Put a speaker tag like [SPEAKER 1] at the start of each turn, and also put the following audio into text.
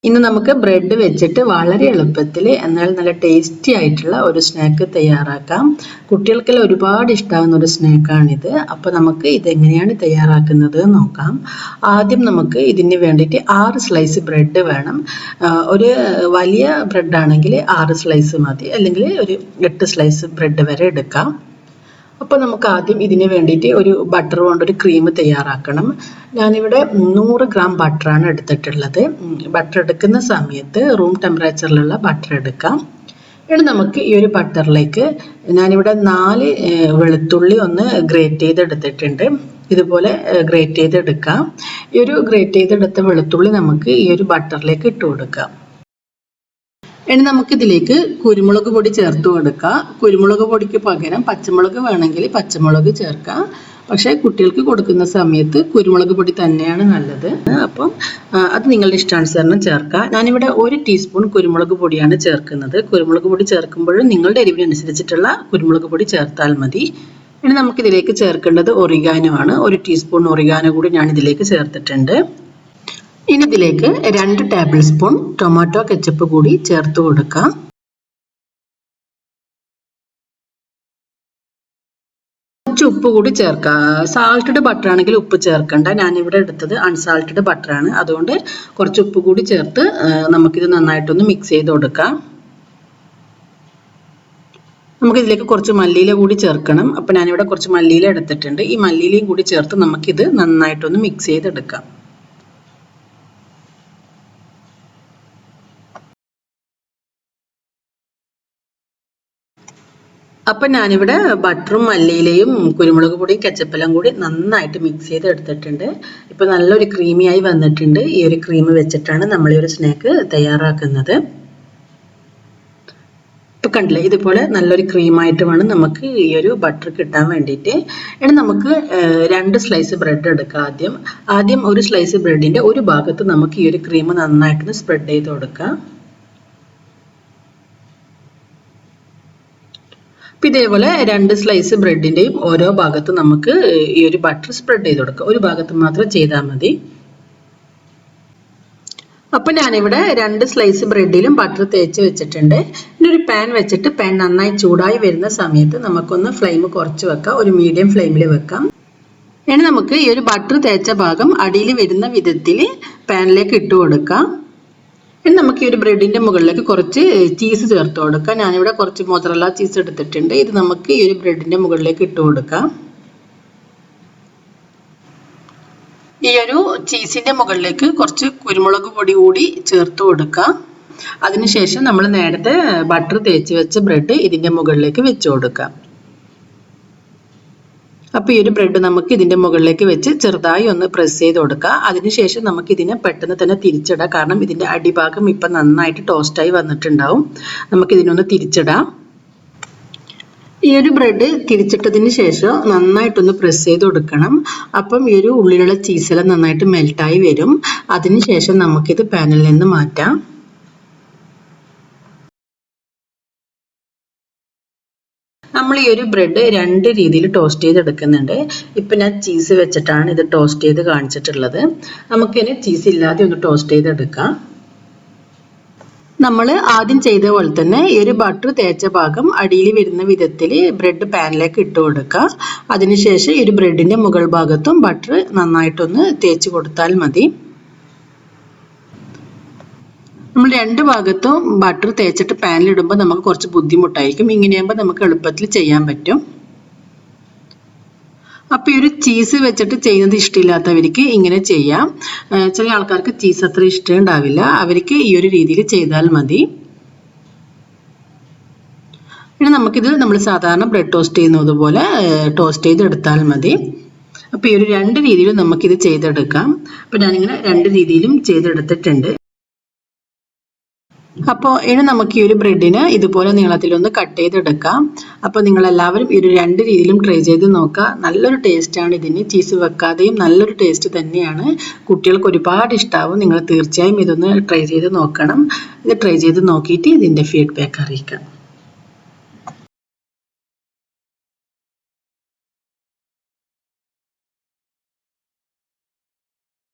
[SPEAKER 1] ഇന്ന് നമുക്ക് ബ്രെഡ് വെച്ചിട്ട് വളരെ എളുപ്പത്തിൽ എന്നാൽ നല്ല ടേസ്റ്റി ആയിട്ടുള്ള ഒരു സ്നാക്ക് തയ്യാറാക്കാം. കുട്ടികൾക്കെല്ലാം ഒരുപാട് ഇഷ്ടമാകുന്ന ഒരു സ്നാക്കാണിത്. അപ്പോൾ നമുക്ക് ഇതെങ്ങനെയാണ് തയ്യാറാക്കുന്നത് നോക്കാം. ആദ്യം നമുക്ക് ഇതിന് വേണ്ടിയിട്ട് 6 സ്ലൈസ് ബ്രെഡ് വേണം. ഒരു വലിയ ബ്രെഡാണെങ്കിൽ 6 സ്ലൈസ് മതി, അല്ലെങ്കിൽ ഒരു 8 സ്ലൈസ് ബ്രെഡ് വരെ എടുക്കാം. അപ്പോൾ നമുക്ക് ആദ്യം ഇതിന് വേണ്ടിയിട്ട് ഒരു ബട്ടർ കൊണ്ടൊരു ക്രീം തയ്യാറാക്കണം. ഞാനിവിടെ 300 ഗ്രാം ബട്ടറാണ് എടുത്തിട്ടുള്ളത്. ബട്ടർ എടുക്കുന്ന സമയത്ത് റൂം ടെമ്പറേച്ചറിലുള്ള ബട്ടർ എടുക്കാം. ഇനി നമുക്ക് ഈ ഒരു ബട്ടറിലേക്ക് ഞാനിവിടെ 4 വെളുത്തുള്ളി ഒന്ന് ഗ്രേറ്റ് ചെയ്തെടുത്തിട്ടുണ്ട്. ഇതുപോലെ ഗ്രേറ്റ് ചെയ്തെടുക്കാം. ഈ ഒരു ഗ്രേറ്റ് ചെയ്തെടുത്ത വെളുത്തുള്ളി നമുക്ക് ഈ ഒരു ബട്ടറിലേക്ക് ഇട്ട് കൊടുക്കാം. ഇനി നമുക്കിതിലേക്ക് കുരുമുളക് പൊടി ചേർത്ത് കൊടുക്കാം. കുരുമുളക് പൊടിക്ക് പകരം പച്ചമുളക് വേണമെങ്കിൽ പച്ചമുളക് ചേർക്കാം. പക്ഷേ കുട്ടികൾക്ക് കൊടുക്കുന്ന സമയത്ത് കുരുമുളക് പൊടി തന്നെയാണ് നല്ലത്. അപ്പം അത് നിങ്ങളുടെ ഇഷ്ടാനുസരണം ചേർക്കാം. ഞാനിവിടെ 1 ടീസ്പൂൺ കുരുമുളക് പൊടിയാണ് ചേർക്കുന്നത്. കുരുമുളക് പൊടി ചേർക്കുമ്പോൾ നിങ്ങളുടെ എരിവിനനുസരിച്ചിട്ടുള്ള കുരുമുളക് പൊടി ചേർത്താൽ മതി. ഇനി നമുക്കിതിലേക്ക് ചേർക്കേണ്ടത് ഒറിഗാനോ ആണ്. 1 ടീസ്പൂൺ ഒറിഗാനോ കൂടി ഞാൻ ഇതിലേക്ക് ചേർത്തിട്ടുണ്ട്. ഇനി ഇതിലേക്ക് 2 ടേബിൾ സ്പൂൺ ടൊമാറ്റോ കെച്ചപ്പ് കൂടി ചേർത്ത് കൊടുക്കാം. കുറച്ച് ഉപ്പ് കൂടി ചേർക്കാം. സാൾട്ടഡ് ബട്ടർ ആണെങ്കിൽ ഉപ്പ് ചേർക്കണ്ട. ഞാനിവിടെ എടുത്തത് അൺസാൾട്ടഡ് ബട്ടറാണ്. അതുകൊണ്ട് കുറച്ച് ഉപ്പ് കൂടി ചേർത്ത് നമുക്കിത് നന്നായിട്ടൊന്ന് മിക്സ് ചെയ്ത് കൊടുക്കാം. നമുക്കിതിലേക്ക് കുറച്ച് മല്ലിയില കൂടി ചേർക്കണം. അപ്പോൾ ഞാനിവിടെ കുറച്ച് മല്ലിയില എടുത്തിട്ടുണ്ട്. ഈ മല്ലിയിലയും കൂടി ചേർത്ത് നമുക്കിത് നന്നായിട്ടൊന്ന് മിക്സ് ചെയ്തെടുക്കാം. അപ്പം ഞാനിവിടെ ബട്ടറും മല്ലിയിലയും കുരുമുളക് പൊടിയും കെച്ചപ്പെല്ലാം കൂടി നന്നായിട്ട് മിക്സ് ചെയ്ത് എടുത്തിട്ടുണ്ട്. ഇപ്പം നല്ലൊരു ക്രീമിയായി വന്നിട്ടുണ്ട്. ഈ ഒരു ക്രീം വെച്ചിട്ടാണ് നമ്മൾ ഈ ഒരു സ്നാക്ക് തയ്യാറാക്കുന്നത്. ഇപ്പം കണ്ടില്ലേ, ഇതുപോലെ നല്ലൊരു ക്രീമായിട്ട് വേണം നമുക്ക് ഈ ഒരു ബട്ടർ കിട്ടാൻ വേണ്ടിയിട്ട്. ഇനി നമുക്ക് 2 സ്ലൈസ് ബ്രെഡ് എടുക്കാം. ആദ്യം ഒരു സ്ലൈസ് ബ്രെഡിൻ്റെ ഒരു ഭാഗത്ത് നമുക്ക് ഈ ഒരു ക്രീം നന്നായിട്ടൊന്ന് സ്പ്രെഡ് ചെയ്ത് കൊടുക്കാം. ഇതേപോലെ 2 സ്ലൈസ് ബ്രെഡിൻ്റെയും ഓരോ ഭാഗത്തും നമുക്ക് ഈ ഒരു ബട്ടർ സ്പ്രെഡ് ചെയ്ത് കൊടുക്കാം. ഒരു ഭാഗത്ത് മാത്രം ചെയ്താൽ മതി. അപ്പം ഞാനിവിടെ 2 സ്ലൈസ് ബ്രെഡിലും ബട്ടർ തേച്ച് വെച്ചിട്ടുണ്ട്. ഇനി ഒരു പാൻ വെച്ചിട്ട് പാൻ നന്നായി ചൂടായി വരുന്ന സമയത്ത് നമുക്കൊന്ന് ഫ്ലെയിം കുറച്ച് വെക്കാം. ഒരു മീഡിയം ഫ്ലെയിമിൽ വെക്കാം. ഇനി നമുക്ക് ഈ ഒരു ബട്ടർ തേച്ച ഭാഗം അടിയിൽ വരുന്ന വിധത്തിൽ പാനിലേക്ക് ഇട്ട് കൊടുക്കാം. ഇനി നമുക്ക് ഈ ഒരു ബ്രെഡിൻ്റെ മുകളിലേക്ക് കുറച്ച് ചീസ് ചേർത്ത് കൊടുക്കാം. ഞാനിവിടെ കുറച്ച് മോസറല്ല ചീസ് എടുത്തിട്ടുണ്ട്. ഇത് നമുക്ക് ഈ ഒരു ബ്രെഡിൻ്റെ മുകളിലേക്ക് ഇട്ട് കൊടുക്കാം. ഈ ഒരു ചീസിൻ്റെ മുകളിലേക്ക് കുറച്ച് കുരുമുളക് പൊടി കൂടി ചേർത്ത് കൊടുക്കാം. അതിനുശേഷം നമ്മൾ നേരത്തെ ബട്ടർ തേച്ച് വെച്ച ബ്രെഡ് ഇതിൻ്റെ മുകളിലേക്ക് വെച്ച് കൊടുക്കാം. അപ്പോൾ ഈ ഒരു ബ്രെഡ് നമുക്ക് ഇതിൻ്റെ മുകളിലേക്ക് വെച്ച് ചെറുതായി ഒന്ന് പ്രസ് ചെയ്ത് കൊടുക്കുക. അതിനുശേഷം നമുക്ക് ഇതിനെ പെട്ടെന്ന് തന്നെ തിരിച്ചിടാം. കാരണം ഇതിൻ്റെ അടിഭാഗം ഇപ്പം നന്നായിട്ട് ടോസ്റ്റായി വന്നിട്ടുണ്ടാവും. നമുക്കിതിനൊന്ന് തിരിച്ചിടാം. ഈ ഒരു ബ്രെഡ് തിരിച്ചിട്ടതിന് ശേഷം നന്നായിട്ടൊന്ന് പ്രസ് ചെയ്ത് കൊടുക്കണം. അപ്പം ഈ ഒരു ഉള്ളിലുള്ള ചീസെല്ലാം നന്നായിട്ട് മെൽറ്റായി വരും. അതിനുശേഷം നമുക്കിത് പാനിൽ നിന്ന് മാറ്റാം. നമ്മൾ ഈ ഒരു ബ്രെഡ് 2 രീതിയിൽ ടോസ്റ്റ് ചെയ്തെടുക്കുന്നുണ്ട്. ഇപ്പം ഞാൻ ചീസ് വെച്ചിട്ടാണ് ഇത് ടോസ്റ്റ് ചെയ്ത് കാണിച്ചിട്ടുള്ളത്. നമുക്കിനി ചീസ് ഇല്ലാതെ ഒന്ന് ടോസ്റ്റ് ചെയ്തെടുക്കാം. നമ്മൾ ആദ്യം ചെയ്ത പോലെ തന്നെ ഈ ഒരു ബട്ടർ തേച്ച ഭാഗം അടിയിൽ വരുന്ന വിധത്തിൽ ബ്രെഡ് പാനിലേക്ക് ഇട്ട് കൊടുക്കുക. അതിനുശേഷം ഈ ഒരു ബ്രെഡിൻ്റെ മുകൾ ഭാഗത്തും ബട്ടർ നന്നായിട്ടൊന്ന് തേച്ച് കൊടുത്താൽ മതി. നമ്മൾ 2 ഭാഗത്തും ബട്ടർ തേച്ചിട്ട് പാനിലിടുമ്പോൾ നമുക്ക് കുറച്ച് ബുദ്ധിമുട്ടായിരിക്കും. ഇങ്ങനെയാകുമ്പോൾ നമുക്ക് എളുപ്പത്തിൽ ചെയ്യാൻ പറ്റും. അപ്പോൾ ഈ ഒരു ചീസ് വെച്ചിട്ട് ചെയ്യുന്നത് ഇഷ്ടമില്ലാത്തവർക്ക് ഇങ്ങനെ ചെയ്യാം. ചില ആൾക്കാർക്ക് ചീസ് അത്ര ഇഷ്ടം ഉണ്ടാവില്ല. അവർക്ക് ഈ ഒരു രീതിയിൽ ചെയ്താൽ മതി. ഇനി നമുക്കിത് നമ്മൾ സാധാരണ ബ്രെഡ് ടോസ്റ്റ് ചെയ്യുന്നത് പോലെ ടോസ്റ്റ് ചെയ്തെടുത്താൽ മതി. അപ്പോൾ ഈ ഒരു 2 രീതിയിലും നമുക്കിത് ചെയ്തെടുക്കാം. അപ്പോൾ ഞാനിങ്ങനെ 2 രീതിയിലും ചെയ്തെടുത്തിട്ടുണ്ട്. അപ്പോൾ ഇനി നമുക്ക് ഈ ഒരു ബ്രെഡിന് ഇതുപോലെ നീളത്തിലൊന്ന് കട്ട് ചെയ്തെടുക്കാം. അപ്പോൾ നിങ്ങളെല്ലാവരും ഈ ഒരു 2 രീതിയിലും ട്രൈ ചെയ്ത് നോക്കുക. നല്ലൊരു ടേസ്റ്റാണ് ഇതിന്. ചീസ് വെക്കാതെയും നല്ലൊരു ടേസ്റ്റ് തന്നെയാണ്. കുട്ടികൾക്ക് ഒരുപാട് ഇഷ്ടമാവും. നിങ്ങൾ തീർച്ചയായും ഇതൊന്ന് ട്രൈ ചെയ്ത് നോക്കണം. ഇത് ട്രൈ ചെയ്ത് നോക്കിയിട്ട് ഇതിൻ്റെ ഫീഡ്ബാക്ക് അറിയിക്കാം.